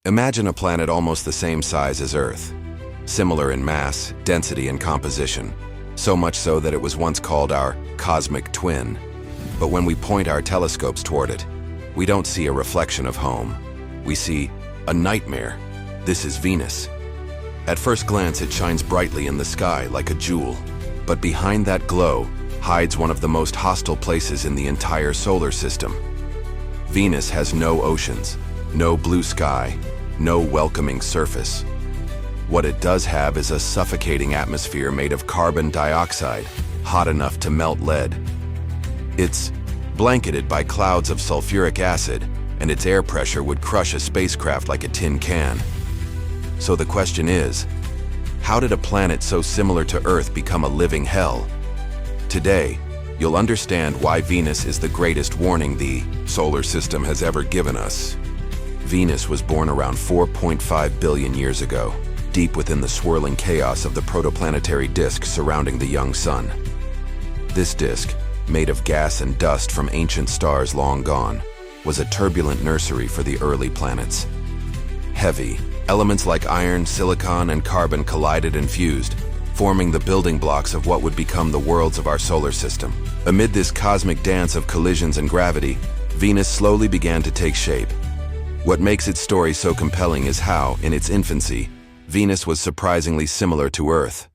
Imagine a planet almost the same size as Earth, similar in mass, density, and composition, so much so that it was once called our cosmic twin. But when we point our telescopes toward it, we don't see a reflection of home. We see a nightmare. This is Venus. At first glance, it shines brightly in the sky like a jewel, but behind that glow hides one of the most hostile places in the entire solar system. Venus has no oceans, no blue sky, no welcoming surface. What it does have is a suffocating atmosphere made of carbon dioxide, hot enough to melt lead. It's blanketed by clouds of sulfuric acid, and its air pressure would crush a spacecraft like a tin can. So the question is, how did a planet so similar to Earth become a living hell? Today, you'll understand why Venus is the greatest warning the solar system has ever given us. Venus was born around 4.5 billion years ago, deep within the swirling chaos of the protoplanetary disk surrounding the young sun. This disk, made of gas and dust from ancient stars long gone, was a turbulent nursery for the early planets. Heavy, elements like iron, silicon, and carbon collided and fused, forming the building blocks of what would become the worlds of our solar system. Amid this cosmic dance of collisions and gravity, Venus slowly began to take shape. What makes its story so compelling is how, in its infancy, Venus was surprisingly similar to Earth.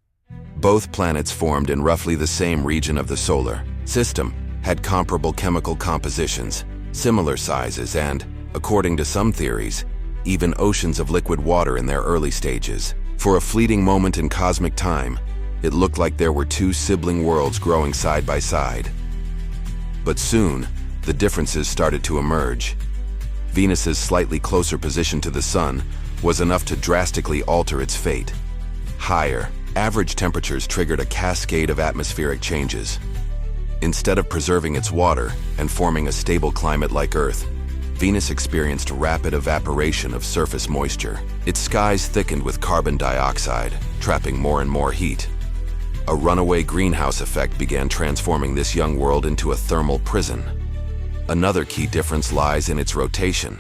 Both planets formed in roughly the same region of the solar system, had comparable chemical compositions, similar sizes, and, according to some theories, even oceans of liquid water in their early stages. For a fleeting moment in cosmic time, it looked like there were two sibling worlds growing side by side. But soon, the differences started to emerge. Venus's slightly closer position to the Sun was enough to drastically alter its fate. Higher, average temperatures triggered a cascade of atmospheric changes. Instead of preserving its water and forming a stable climate like Earth, Venus experienced rapid evaporation of surface moisture. Its skies thickened with carbon dioxide, trapping more and more heat. A runaway greenhouse effect began transforming this young world into a thermal prison. Another key difference lies in its rotation.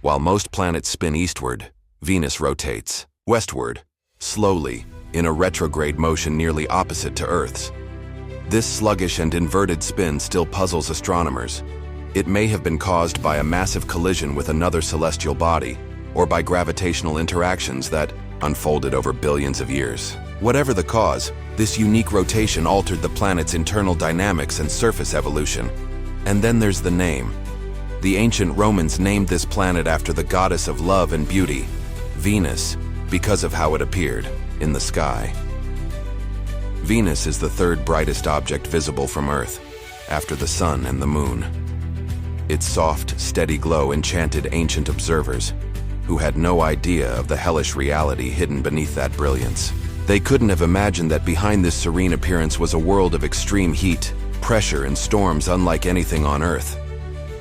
While most planets spin eastward, Venus rotates westward, slowly, in a retrograde motion nearly opposite to Earth's. This sluggish and inverted spin still puzzles astronomers. It may have been caused by a massive collision with another celestial body, or by gravitational interactions that unfolded over billions of years. Whatever the cause, this unique rotation altered the planet's internal dynamics and surface evolution. And then there's the name. The ancient Romans named this planet after the goddess of love and beauty, Venus, because of how it appeared in the sky. Venus is the third brightest object visible from Earth, after the Sun and the Moon. Its soft, steady glow enchanted ancient observers, who had no idea of the hellish reality hidden beneath that brilliance. They couldn't have imagined that behind this serene appearance was a world of extreme heat, pressure, and storms unlike anything on Earth.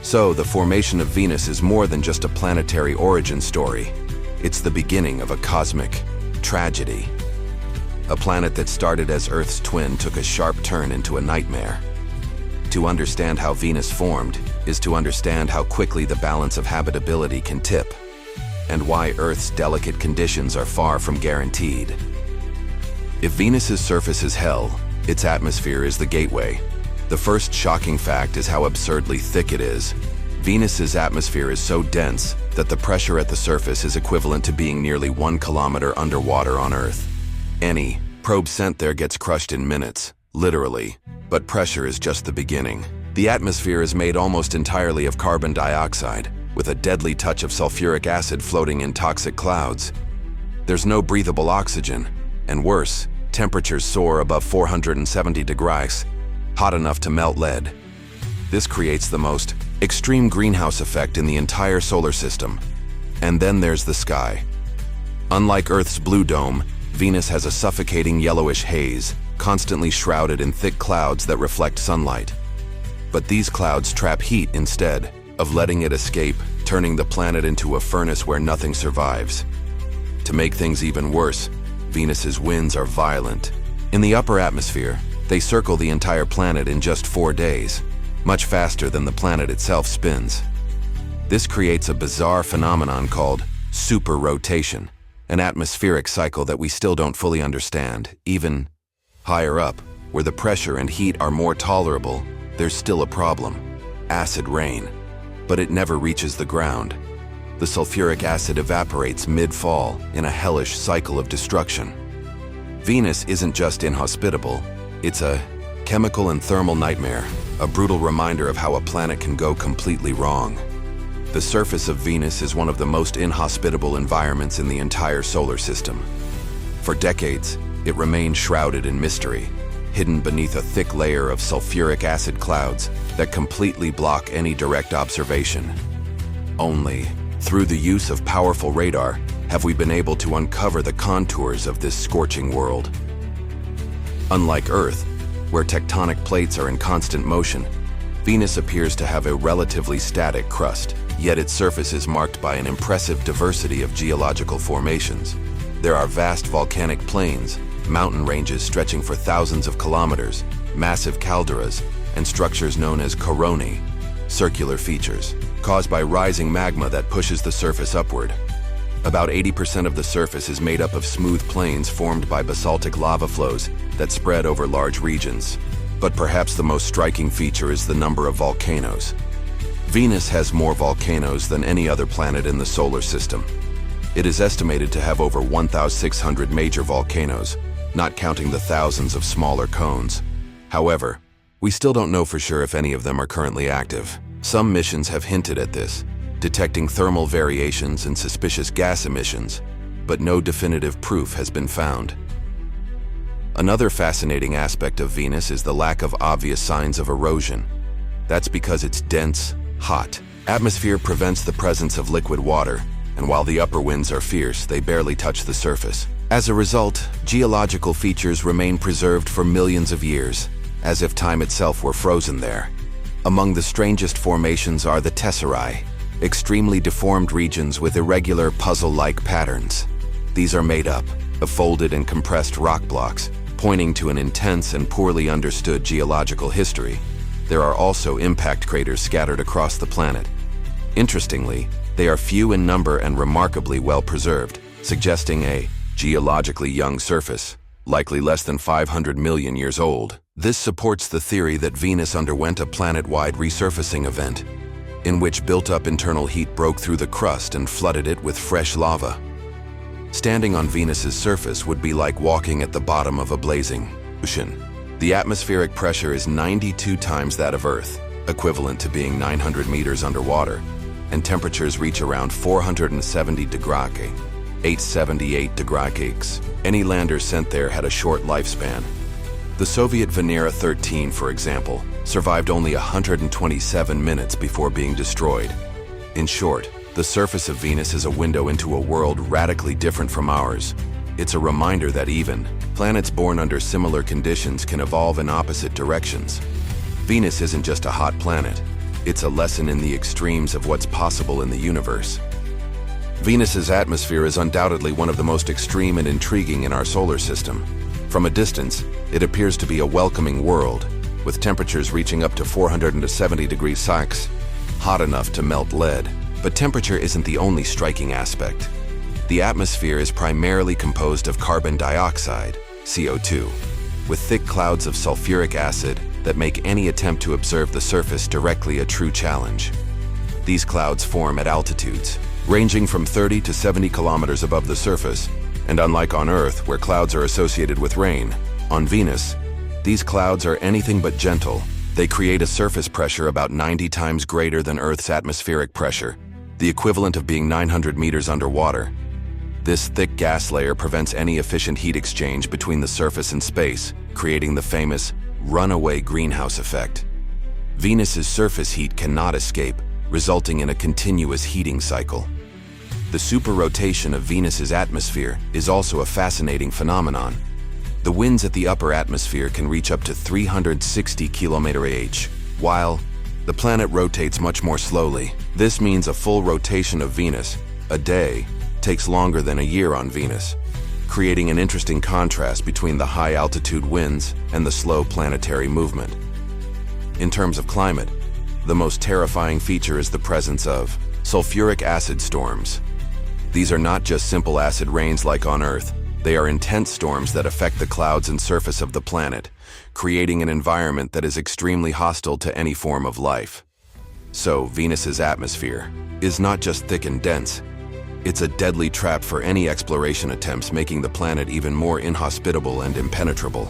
So, the formation of Venus is more than just a planetary origin story. It's the beginning of a cosmic tragedy. A planet that started as Earth's twin took a sharp turn into a nightmare. To understand how Venus formed is to understand how quickly the balance of habitability can tip, and why Earth's delicate conditions are far from guaranteed. If Venus's surface is hell, its atmosphere is the gateway. The first shocking fact is how absurdly thick it is. Venus's atmosphere is so dense that the pressure at the surface is equivalent to being nearly 1 kilometer underwater on Earth. Any probe sent there gets crushed in minutes, literally. But pressure is just the beginning. The atmosphere is made almost entirely of carbon dioxide, with a deadly touch of sulfuric acid floating in toxic clouds. There's no breathable oxygen, and worse, temperatures soar above 470 degrees, hot enough to melt lead. This creates the most extreme greenhouse effect in the entire solar system. And then there's the sky. Unlike Earth's blue dome, Venus has a suffocating yellowish haze, constantly shrouded in thick clouds that reflect sunlight. But these clouds trap heat instead of letting it escape, turning the planet into a furnace where nothing survives. To make things even worse, Venus's winds are violent. In the upper atmosphere, they circle the entire planet in just 4 days, much faster than the planet itself spins. This creates a bizarre phenomenon called superrotation, an atmospheric cycle that we still don't fully understand. Even higher up, where the pressure and heat are more tolerable, there's still a problem: acid rain. But it never reaches the ground. The sulfuric acid evaporates mid-fall in a hellish cycle of destruction. Venus isn't just inhospitable, it's a chemical and thermal nightmare, a brutal reminder of how a planet can go completely wrong. The surface of Venus is one of the most inhospitable environments in the entire solar system. For decades, it remained shrouded in mystery, hidden beneath a thick layer of sulfuric acid clouds that completely block any direct observation. Only through the use of powerful radar have we been able to uncover the contours of this scorching world. Unlike Earth, where tectonic plates are in constant motion, Venus appears to have a relatively static crust, yet its surface is marked by an impressive diversity of geological formations. There are vast volcanic plains, mountain ranges stretching for thousands of kilometers, massive calderas, and structures known as coronae, circular features, caused by rising magma that pushes the surface upward. About 80% of the surface is made up of smooth plains formed by basaltic lava flows that spread over large regions. But perhaps the most striking feature is the number of volcanoes. Venus has more volcanoes than any other planet in the solar system. It is estimated to have over 1,600 major volcanoes, not counting the thousands of smaller cones. However, we still don't know for sure if any of them are currently active. Some missions have hinted at this, detecting thermal variations and suspicious gas emissions, but no definitive proof has been found. Another fascinating aspect of Venus is the lack of obvious signs of erosion. That's because its dense, hot atmosphere prevents the presence of liquid water, and while the upper winds are fierce, they barely touch the surface. As a result, geological features remain preserved for millions of years, as if time itself were frozen there. Among the strangest formations are the tesserae, extremely deformed regions with irregular puzzle-like patterns. These are made up of folded and compressed rock blocks, pointing to an intense and poorly understood geological history. There are also impact craters scattered across the planet. Interestingly, they are few in number and remarkably well preserved, suggesting a geologically young surface, likely less than 500 million years old. This supports the theory that Venus underwent a planet-wide resurfacing event, in which built-up internal heat broke through the crust and flooded it with fresh lava. Standing on Venus's surface would be like walking at the bottom of a blazing ocean. The atmospheric pressure is 92 times that of Earth, equivalent to being 900 meters underwater, and temperatures reach around 470 degrees, 878 degrees. Any lander sent there had a short lifespan. The Soviet Venera 13, for example, survived only 127 minutes before being destroyed. In short, the surface of Venus is a window into a world radically different from ours. It's a reminder that even planets born under similar conditions can evolve in opposite directions. Venus isn't just a hot planet. It's a lesson in the extremes of what's possible in the universe. Venus's atmosphere is undoubtedly one of the most extreme and intriguing in our solar system. From a distance, it appears to be a welcoming world, with temperatures reaching up to 470 degrees Celsius, hot enough to melt lead. But temperature isn't the only striking aspect. The atmosphere is primarily composed of carbon dioxide, CO2, with thick clouds of sulfuric acid that make any attempt to observe the surface directly a true challenge. These clouds form at altitudes ranging from 30 to 70 kilometers above the surface, and unlike on Earth, where clouds are associated with rain, on Venus, these clouds are anything but gentle. They create a surface pressure about 90 times greater than Earth's atmospheric pressure, the equivalent of being 900 meters underwater. This thick gas layer prevents any efficient heat exchange between the surface and space, creating the famous runaway greenhouse effect. Venus's surface heat cannot escape, resulting in a continuous heating cycle. The superrotation of Venus's atmosphere is also a fascinating phenomenon. The winds at the upper atmosphere can reach up to 360 km/h, while the planet rotates much more slowly. This means a full rotation of Venus, a day, takes longer than a year on Venus, creating an interesting contrast between the high-altitude winds and the slow planetary movement. In terms of climate, the most terrifying feature is the presence of sulfuric acid storms. These are not just simple acid rains like on Earth. They are intense storms that affect the clouds and surface of the planet, creating an environment that is extremely hostile to any form of life. So, Venus's atmosphere is not just thick and dense. It's a deadly trap for any exploration attempts, making the planet even more inhospitable and impenetrable.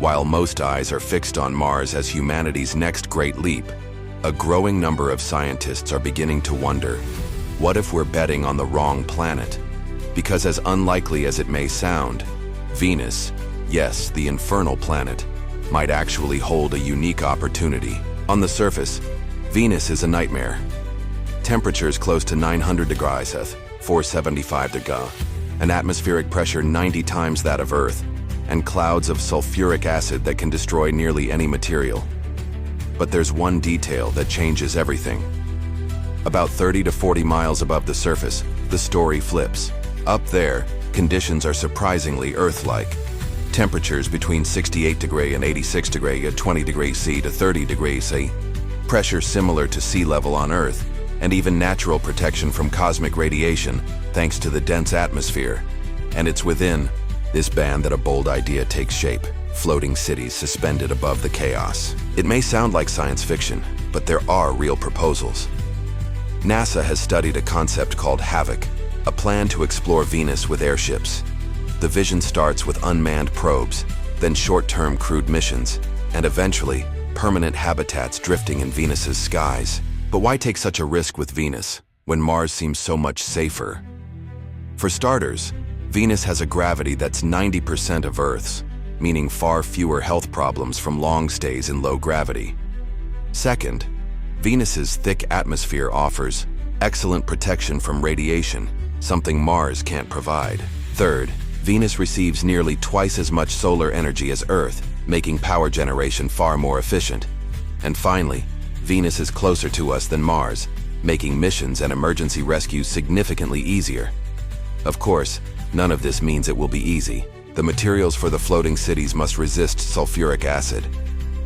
While most eyes are fixed on Mars as humanity's next great leap, a growing number of scientists are beginning to wonder, what if we're betting on the wrong planet? Because as unlikely as it may sound, Venus, yes, the infernal planet, might actually hold a unique opportunity. On the surface, Venus is a nightmare. Temperatures close to 900 degrees Celsius, 475 degrees, an atmospheric pressure 90 times that of Earth, and clouds of sulfuric acid that can destroy nearly any material. But there's one detail that changes everything. About 30 to 40 miles above the surface, the story flips. Up there, conditions are surprisingly Earth-like. Temperatures between 68 degrees and 86 degrees at 20 degrees C to 30 degrees C. Pressure similar to sea level on Earth, and even natural protection from cosmic radiation thanks to the dense atmosphere. And it's within this band that a bold idea takes shape, floating cities suspended above the chaos. It may sound like science fiction, but there are real proposals. NASA has studied a concept called HAVOC, a plan to explore Venus with airships. The vision starts with unmanned probes, then short-term crewed missions, and eventually, permanent habitats drifting in Venus's skies. But why take such a risk with Venus, when Mars seems so much safer? For starters, Venus has a gravity that's 90% of Earth's, meaning far fewer health problems from long stays in low gravity. Second, Venus's thick atmosphere offers excellent protection from radiation, something Mars can't provide. Third, Venus receives nearly twice as much solar energy as Earth, making power generation far more efficient. And finally, Venus is closer to us than Mars, making missions and emergency rescues significantly easier. Of course, none of this means it will be easy. The materials for the floating cities must resist sulfuric acid.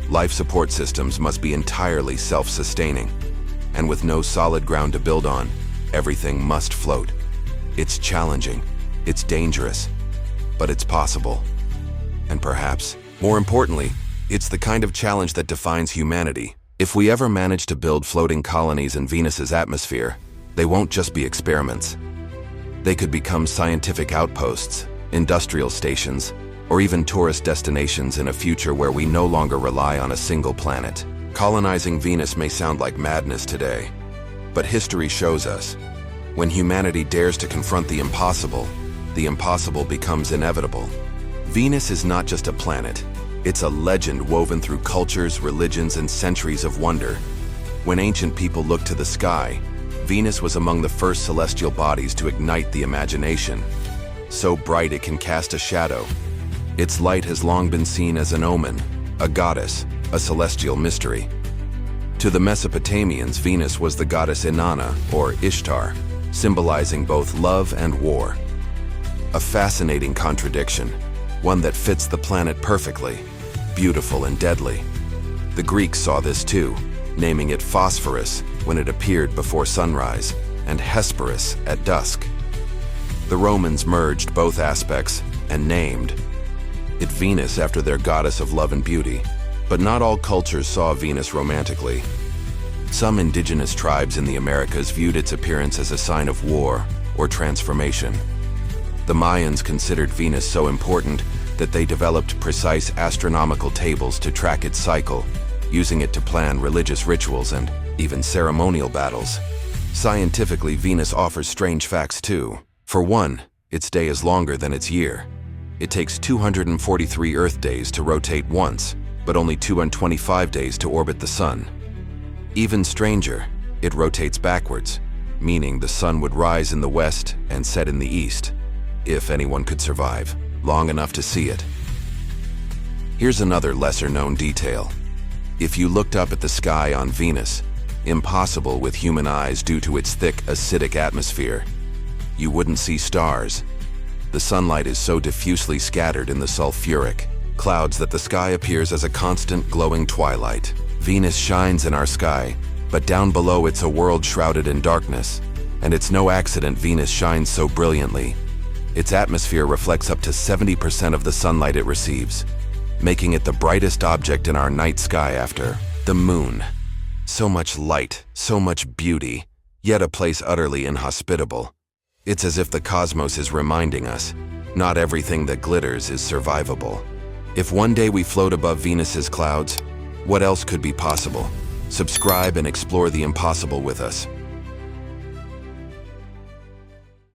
Life support systems must be entirely self-sustaining. And with no solid ground to build on, everything must float. It's challenging, it's dangerous, but it's possible. And perhaps, more importantly, it's the kind of challenge that defines humanity. If we ever manage to build floating colonies in Venus's atmosphere, they won't just be experiments. They could become scientific outposts, industrial stations, or even tourist destinations in a future where we no longer rely on a single planet. Colonizing Venus may sound like madness today, but history shows us, when humanity dares to confront the impossible becomes inevitable. Venus is not just a planet. It's a legend woven through cultures, religions, and centuries of wonder. When ancient people looked to the sky, Venus was among the first celestial bodies to ignite the imagination. So bright it can cast a shadow. Its light has long been seen as an omen, a goddess, a celestial mystery. To the Mesopotamians, Venus was the goddess Inanna, or Ishtar, symbolizing both love and war. A fascinating contradiction, one that fits the planet perfectly, beautiful and deadly. The Greeks saw this too, naming it Phosphorus when it appeared before sunrise, and Hesperus at dusk. The Romans merged both aspects and named it Venus after their goddess of love and beauty. But not all cultures saw Venus romantically. Some indigenous tribes in the Americas viewed its appearance as a sign of war or transformation. The Mayans considered Venus so important that they developed precise astronomical tables to track its cycle, using it to plan religious rituals and even ceremonial battles. Scientifically, Venus offers strange facts too. For one, its day is longer than its year. It takes 243 Earth days to rotate once, but only 225 days to orbit the Sun. Even stranger, it rotates backwards, meaning the Sun would rise in the west and set in the east, if anyone could survive long enough to see it. Here's another lesser-known detail. If you looked up at the sky on Venus, impossible with human eyes due to its thick, acidic atmosphere, you wouldn't see stars. The sunlight is so diffusely scattered in the sulfuric clouds that the sky appears as a constant glowing twilight. Venus shines in our sky, but down below it's a world shrouded in darkness. And it's no accident Venus shines so brilliantly. Its atmosphere reflects up to 70% of the sunlight it receives, making it the brightest object in our night sky after the moon. So much light, so much beauty, yet a place utterly inhospitable. It's as if the cosmos is reminding us, not everything that glitters is survivable. If one day we float above Venus's clouds, what else could be possible? Subscribe and explore the impossible with us.